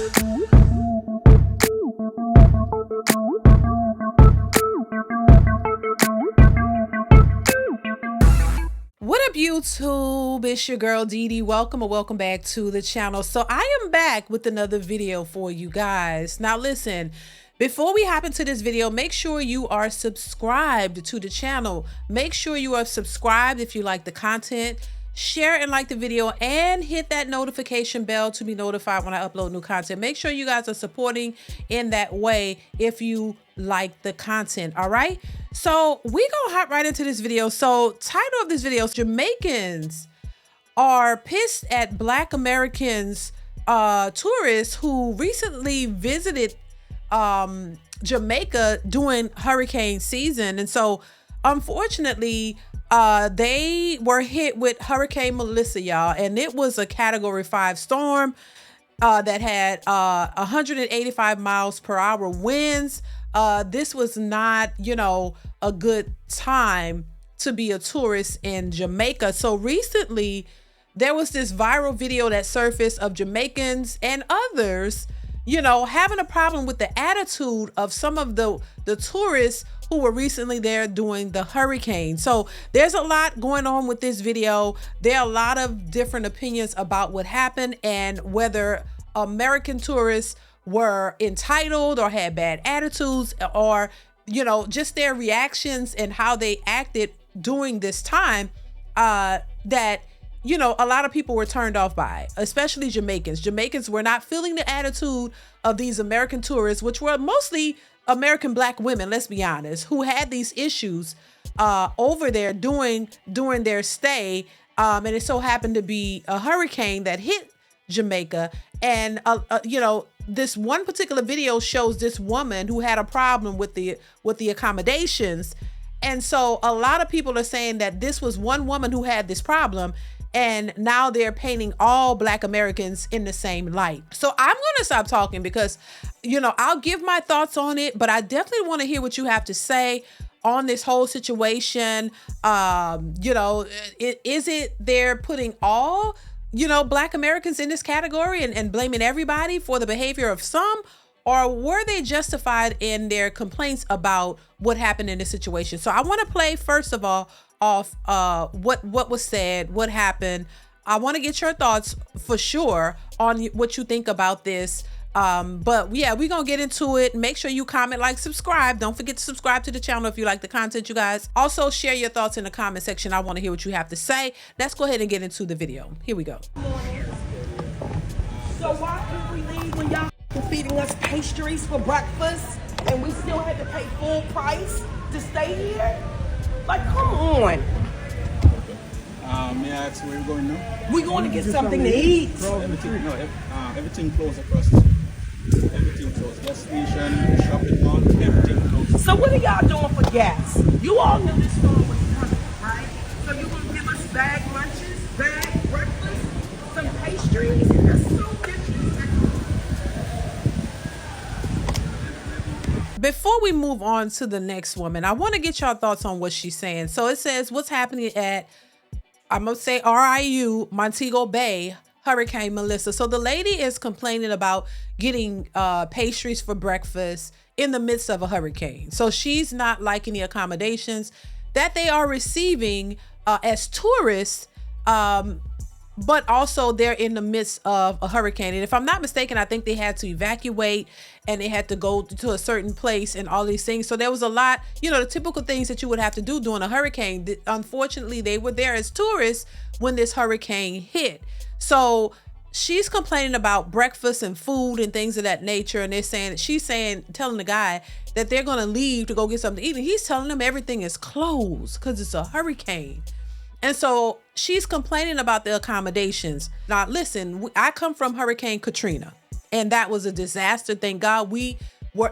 What up, YouTube? It's your girl DeeDee. Welcome or welcome back to the channel. So I am back with another video for you guys. Now listen, before we hop into this video, make sure you are subscribed to the channel. Make sure you are subscribed if you like the content. Share and like the video and hit that notification bell to be notified when I upload new content. Make sure you guys are supporting in that way if you like the content. All right, so we gonna hop right into this video. So title of this video, Jamaicans are pissed at Black Americans tourists who recently visited Jamaica during hurricane season. And so unfortunately they were hit with Hurricane Melissa, y'all, and it was a Category 5 storm that had 185 miles per hour winds. This was not, you know, a good time to be a tourist in Jamaica. So recently there was this viral video that surfaced of Jamaicans and others, you know, having a problem with the attitude of some of the tourists who were recently there during the hurricane. So there's a lot going on with this video. There are a lot of different opinions about what happened and whether American tourists were entitled or had bad attitudes, or, you know, just their reactions and how they acted during this time that, you know, a lot of people were turned off by, especially Jamaicans. Jamaicans were not feeling the attitude of these American tourists, which were mostly American Black women, let's be honest, who had these issues over there during their stay. And it so happened to be a hurricane that hit Jamaica. And, you know, this one particular video shows this woman who had a problem with the accommodations. And so a lot of people are saying that this was one woman who had this problem, and now they're painting all Black Americans in the same light. So I'm going to stop talking because, you know, I'll give my thoughts on it, but I definitely want to hear what you have to say on this whole situation. You know, is it they're putting all, you know, Black Americans in this category and blaming everybody for the behavior of some? Or were they justified in their complaints about what happened in this situation? So I want to play, first of all, off what was said, what happened. I want to get your thoughts for sure on what you think about this. But yeah, we're gonna get into it. Make sure you comment, like, subscribe. Don't forget to subscribe to the channel if you like the content, you guys. Also share your thoughts in the comment section. I want to hear what you have to say. Let's go ahead and get into the video. Here we go. So why couldn't we leave when y'all were feeding us pastries for breakfast and we still had to pay full price to stay here? Like, come on. May I ask where you're going now? We're going to get something to eat. Everything closed across the street. Everything closed. Gas station, shopping mall, everything closed. So what are y'all doing for gas? You all knew this storm was coming, right? So you're going to give us bag lunches, bag breakfast, some pastries? That's so disrespectful. Before we move on to the next woman, I want to get y'all thoughts on what she's saying. So it says, what's happening at, I'm going to say RIU, Montego Bay, Hurricane Melissa. So the lady is complaining about getting pastries for breakfast in the midst of a hurricane. So she's not liking the accommodations that they are receiving as tourists, but also they're in the midst of a hurricane. And if I'm not mistaken, I think they had to evacuate and they had to go to a certain place and all these things. So there was a lot, you know, the typical things that you would have to do during a hurricane. Unfortunately, they were there as tourists when this hurricane hit. So she's complaining about breakfast and food and things of that nature. And they're saying, telling the guy that they're going to leave to go get something to eat. And he's telling them everything is closed because it's a hurricane. And so she's complaining about the accommodations. Now, listen, I come from Hurricane Katrina, and that was a disaster. Thank God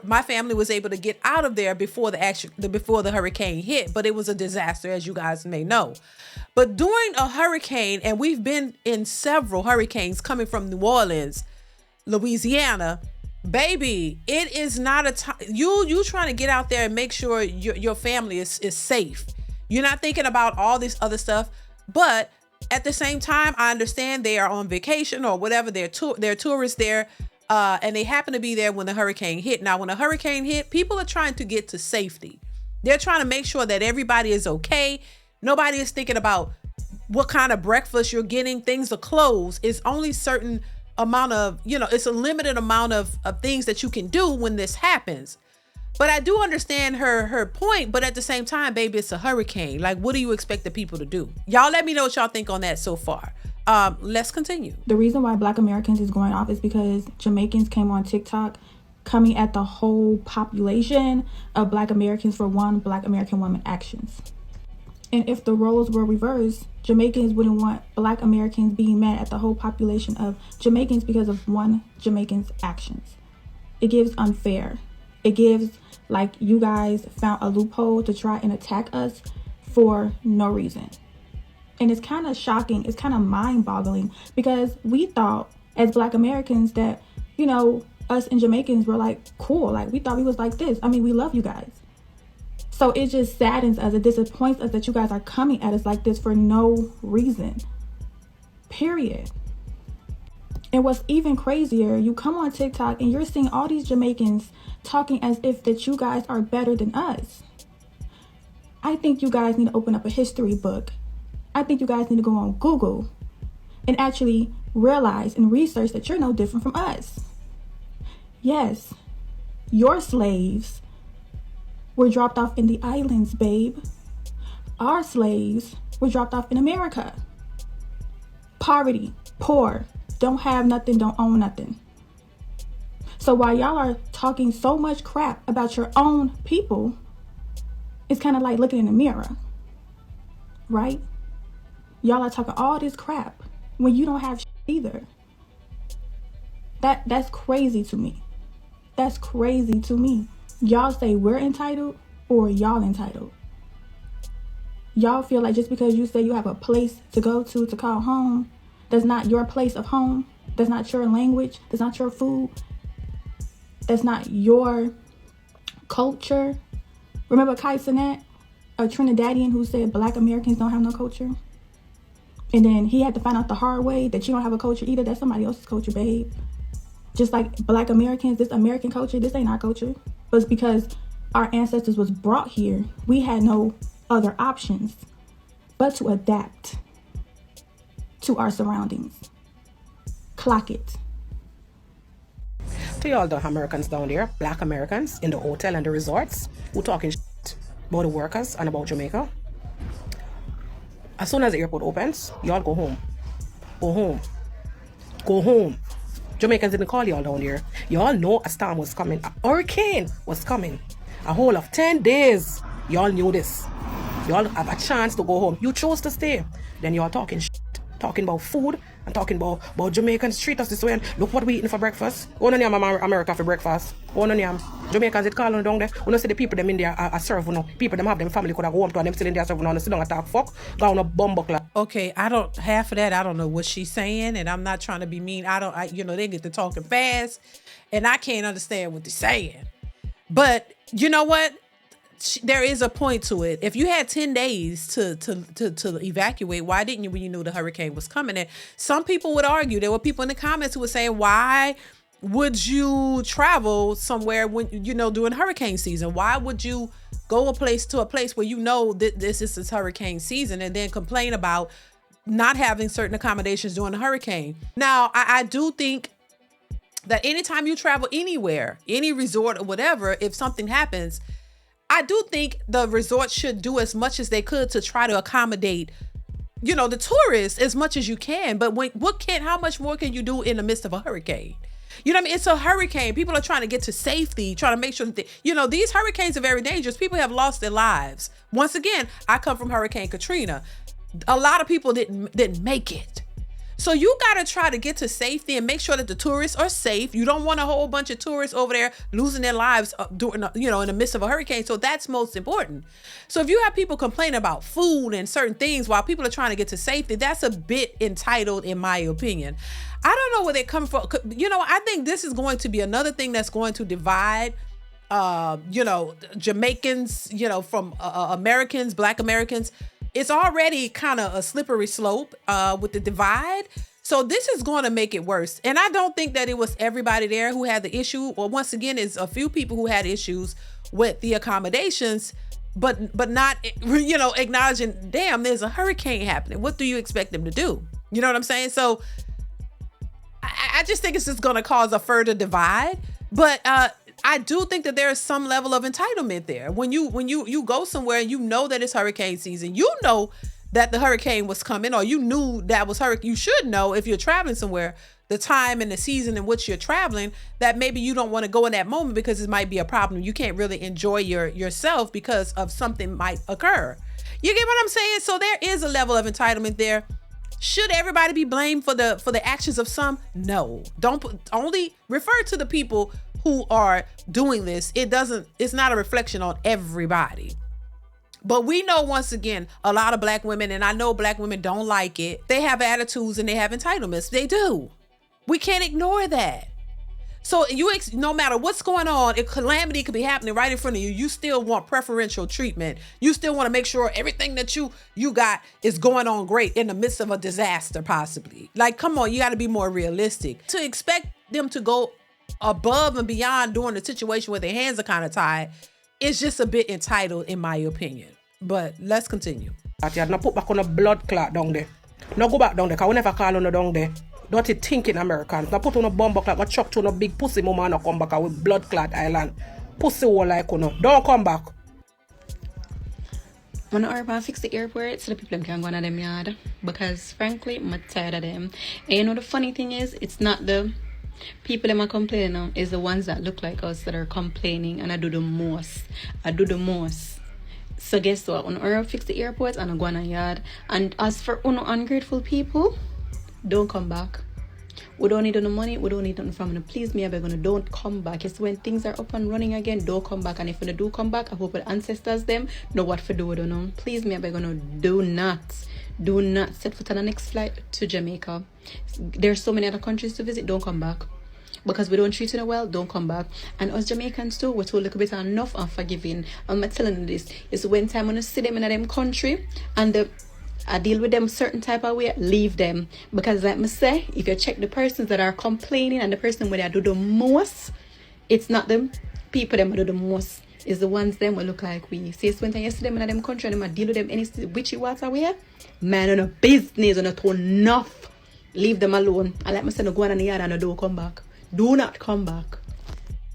my family was able to get out of there before the hurricane hit, but it was a disaster, as you guys may know. But during a hurricane, and we've been in several hurricanes coming from New Orleans, Louisiana, baby, it is not a time. You trying to get out there and make sure your family is safe. You're not thinking about all this other stuff, but at the same time, I understand they are on vacation or whatever. They're tourists there. and they happened to be there when the hurricane hit. Now, when the hurricane hit, people are trying to get to safety. They're trying to make sure that everybody is okay. Nobody is thinking about what kind of breakfast you're getting. Things are closed. It's only certain amount of, it's a limited amount of things that you can do when this happens. But I do understand her point, but at the same time, baby, it's a hurricane. Like, what do you expect the people to do? Y'all let me know what y'all think on that so far. Let's continue. The reason why Black Americans is going off is because Jamaicans came on TikTok coming at the whole population of Black Americans for one Black American woman actions. And if the roles were reversed, Jamaicans wouldn't want Black Americans being mad at the whole population of Jamaicans because of one Jamaican's actions. It gives unfair. It gives like you guys found a loophole to try and attack us for no reason. And it's kind of shocking. It's kind of mind-boggling because we thought as Black Americans that, us and Jamaicans were like cool. Like we thought we was like this. I mean, we love you guys. So it just saddens us. It disappoints us that you guys are coming at us like this for no reason. Period. And what's even crazier, you come on TikTok and you're seeing all these Jamaicans talking as if that you guys are better than us. I think you guys need to open up a history book. I think you guys need to go on Google and actually realize and research that you're no different from us. Yes, your slaves were dropped off in the islands, babe. Our slaves were dropped off in America. Poverty, poor, don't have nothing, don't own nothing. So while y'all are talking so much crap about your own people, it's kind of like looking in the mirror, right? Y'all are talking all this crap when you don't have shit either. That's crazy to me. That's crazy to me. Y'all say we're entitled or y'all entitled. Y'all feel like just because you say you have a place to go to call home, that's not your place of home. That's not your language. That's not your food. That's not your culture. Remember Kai Cenat, a Trinidadian who said Black Americans don't have no culture? And then he had to find out the hard way that you don't have a culture either. That's somebody else's culture, babe. Just like Black Americans, this American culture, this ain't our culture. But it's because our ancestors was brought here. We had no other options but to adapt to our surroundings. Clock it. To all the Americans down there, Black Americans in the hotel and the resorts, who talking shit about the workers and about Jamaica. As soon as the airport opens, y'all go home. Go home. Go home. Jamaicans didn't call y'all down there. Y'all know a storm was coming. A hurricane was coming. A whole of 10 days. Y'all knew this. Y'all have a chance to go home. You chose to stay. Then y'all talking shit. Talking about food and talking about Jamaicans treat us this way. And look what we eating for breakfast. One on yam America for breakfast. One on yam. Jamaicans it call on down there. We don't see the people them in there are serve no. People them have them family could have go home to and them still in there serving on. Sit down and talk fuck. Go on a bumbuckler. Okay, half of that I don't know what she's saying, and I'm not trying to be mean. They get to talking fast, and I can't understand what they're saying. But you know what? There is a point to it. If you had 10 days to evacuate, why didn't you when you knew the hurricane was coming? And some people would argue. There were people in the comments who would say, why would you travel somewhere when during hurricane season? Why would you go to a place where this is hurricane season and then complain about not having certain accommodations during the hurricane? Now, I do think that anytime you travel anywhere, any resort or whatever, if something happens, I do think the resort should do as much as they could to try to accommodate, the tourists as much as you can. But how much more can you do in the midst of a hurricane? You know what I mean? It's a hurricane. People are trying to get to safety, trying to make sure that these hurricanes are very dangerous. People have lost their lives. Once again, I come from Hurricane Katrina. A lot of people didn't make it. So you got to try to get to safety and make sure that the tourists are safe. You don't want a whole bunch of tourists over there losing their lives during, in the midst of a hurricane. So that's most important. So if you have people complaining about food and certain things while people are trying to get to safety, that's a bit entitled, in my opinion. I don't know where they come from. I think this is going to be another thing that's going to divide Jamaicans, from Americans, Black Americans. It's already kind of a slippery slope with the divide. So this is going to make it worse. And I don't think that it was everybody there who had the issue. Well, once again, it's a few people who had issues with the accommodations, but not, acknowledging, damn, there's a hurricane happening. What do you expect them to do? You know what I'm saying? So I just think it's just going to cause a further divide. But I do think that there is some level of entitlement there. When you go somewhere and you know that it's hurricane season, you know that the hurricane was coming, or you knew that was hurricane. You should know, if you're traveling somewhere, the time and the season in which you're traveling, that maybe you don't want to go in that moment because it might be a problem. You can't really enjoy yourself because of something might occur. You get what I'm saying? So there is a level of entitlement there. Should everybody be blamed for the actions of some? No. Only refer to the people who are doing this. It's not a reflection on everybody. But we know, once again, a lot of black women, and I know black women don't like it, they have attitudes and they have entitlements. They do. We can't ignore that. So no matter what's going on, if calamity could be happening right in front of you, you still want preferential treatment. You still want to make sure everything that you got is going on great in the midst of a disaster, possibly. Like, come on, you got to be more realistic. To expect them to go above and beyond during the situation where their hands are kind of tied, it's just a bit entitled, in my opinion. But let's continue. Now put back on a blood clot down there. Now go back down there, because we never call on the down there. Dirty thinking Americans. Now put on a bomb clot, go chuck to a big pussy mama and come back with blood clot island. Pussy hole like you. Don't come back. When I urban fix the airport so the people can go in them yard. Because frankly, I'm tired of them. And the funny thing is, it's not the people that are complaining now, is the ones that look like us that are complaining, and I do the most. So guess what? When I fix the airport and I go on a yard, and as for ungrateful people, don't come back. We don't need no money, we don't need nothing from you. Please me, I beg you, don't come back. It's when things are up and running again, don't come back. And if you do come back, I hope the ancestors them know what to do with you. Please me, I beg you, do not set foot on the next flight to Jamaica. There's so many other countries to visit, don't come back. Because we don't treat you well, don't come back. And us Jamaicans too, we're too a little bit enough and forgiving. I'm telling you this, it's when time when you see them in them country and I deal with them certain type of way, leave them. Because like me say, if you check the persons that are complaining and the person where they do the most, it's not them people them who do the most. It's the ones them will look like we. See, it's when time you see them in them country and them deal with them any witchy water way, man on a business on a to enough. Leave them alone. And like me say, no go on in the yard and don't come back. Do not come back.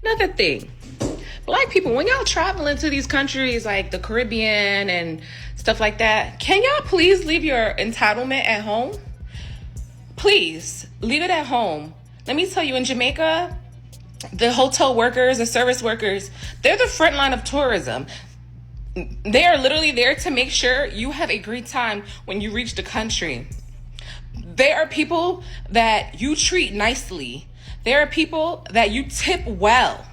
Another thing, black people, when y'all traveling to these countries like the Caribbean and stuff like that, can y'all please leave your entitlement at home? Please leave it at home. Let me tell you, in Jamaica, the hotel workers, the service workers, they're the front line of tourism. They are literally there to make sure you have a great time when you reach the country. There are people that you treat nicely. There are people that you tip well.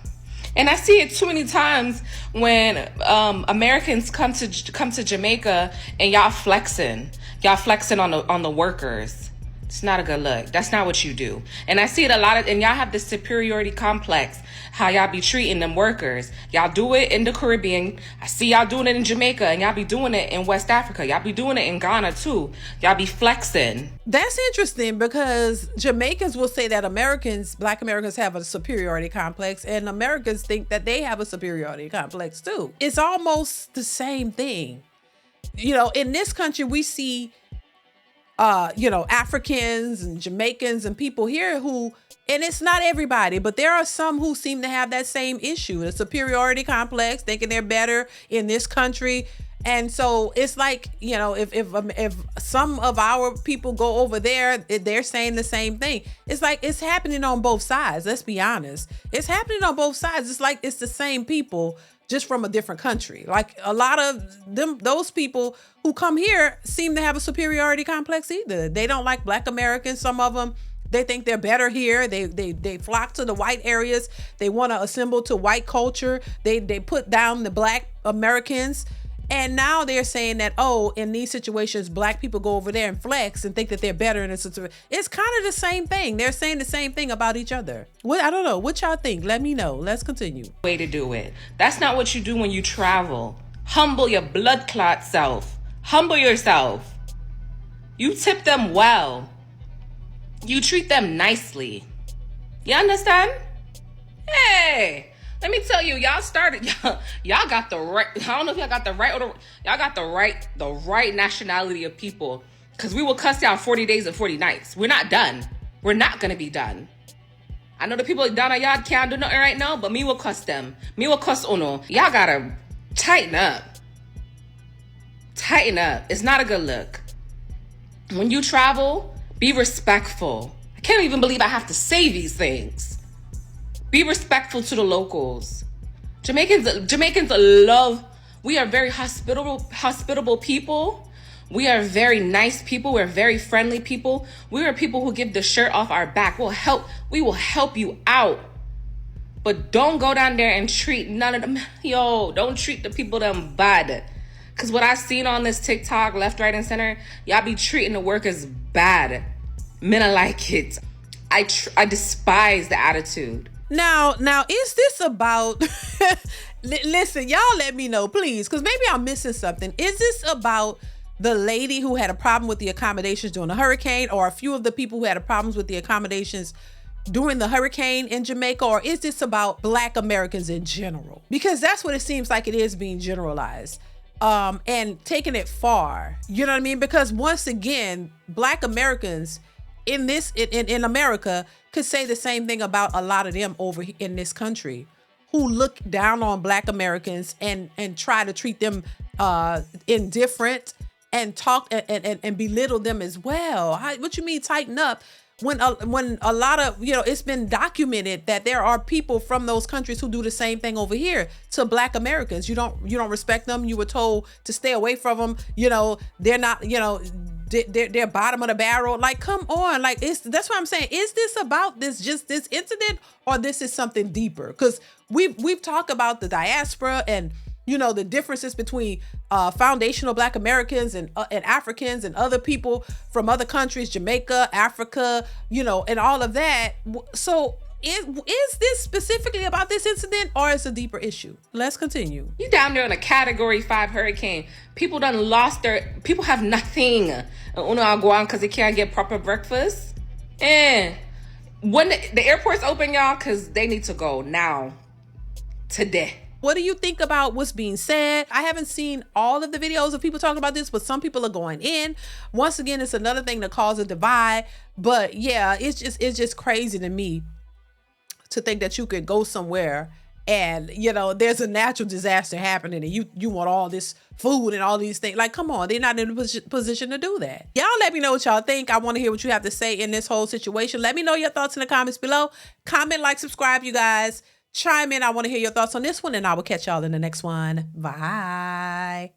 And I see it too many times when Americans come to Jamaica and y'all flexing on the workers. It's not a good look. That's not what you do. And I see it a lot and y'all have this superiority complex, how y'all be treating them workers. Y'all do it in the Caribbean. I see y'all doing it in Jamaica, and y'all be doing it in West Africa. Y'all be doing it in Ghana too. Y'all be flexing. That's interesting, because Jamaicans will say that Black Americans have a superiority complex, and Americans think that they have a superiority complex too. It's almost the same thing. In this country, we see Africans and Jamaicans and people here who, and it's not everybody, but there are some who seem to have that same issue, the superiority complex, thinking they're better in this country. And so it's like, if some of our people go over there, they're saying the same thing. It's like it's happening on both sides. Let's be honest. It's happening on both sides. It's like it's the same people, just from a different country. Like a lot of those people who come here seem to have a superiority complex either. They don't like Black Americans. Some of them, they think they're better here. They flock to the white areas. They want to assemble to white culture. They put down the Black Americans. And now they're saying that, in these situations, Black people go over there and flex and think that they're better. And it's kind of the same thing. They're saying the same thing about each other. I don't know. What y'all think? Let me know. Let's continue. Way to do it. That's not what you do when you travel. Humble your blood clot self. Humble yourself. You tip them well. You treat them nicely. You understand? Hey, let me tell you, y'all got the right. I don't know if y'all got the right or y'all got the right nationality of people. Cause we will cuss y'all 40 days and 40 nights. We're not done. We're not gonna be done. I know the people down our yard can't do nothing right now, but me will cuss them. Me will cuss Uno. Y'all gotta tighten up. Tighten up. It's not a good look. When you travel, be respectful. I can't even believe I have to say these things. Be respectful to the locals. Jamaicans love, we are very hospitable people. We are very nice people. We're very friendly people. We are people who give the shirt off our back. We will help you out. But don't go down there and treat none of them. Don't treat the people them bad. Because what I've seen on this TikTok, left, right, and center, y'all be treating the workers bad. Men are like it. I despise the attitude. Now, is this about... Listen, y'all let me know, please, because maybe I'm missing something. Is this about the lady who had a problem with the accommodations during the hurricane, or a few of the people who had problems with the accommodations during the hurricane in Jamaica, or is this about Black Americans in general? Because that's what it seems like it is being generalized. And taking it far, you know what I mean? Because once again, Black Americans in America could say the same thing about a lot of them over in this country who look down on Black Americans and try to treat them indifferent and talk and belittle them as well. What you mean tighten up? When a lot of, it's been documented that there are people from those countries who do the same thing over here to Black Americans. You don't respect them. You were told to stay away from them. They're not, they're bottom of the barrel. Like, come on. Like, that's what I'm saying. Is this about this incident, or this is something deeper? Because we've talked about the diaspora and the differences between foundational Black Americans and Africans and other people from other countries, Jamaica, Africa, and all of that. So is this specifically about this incident, or is it a deeper issue? Let's continue. You down there in a Category 5 hurricane. People people have nothing. Uno go on because they can't get proper breakfast. And when the airport's open, y'all, because they need to go now, today. What do you think about what's being said? I haven't seen all of the videos of people talking about this, but some people are going in. Once again, it's another thing to cause a divide. But yeah, it's just crazy to me to think that you could go somewhere and there's a natural disaster happening and you want all this food and all these things. Like, come on, they're not in a position to do that. Y'all let me know what y'all think. I want to hear what you have to say in this whole situation. Let me know your thoughts in the comments below. Comment, like, subscribe, you guys. Chime in. I want to hear your thoughts on this one, and I will catch y'all in the next one. Bye.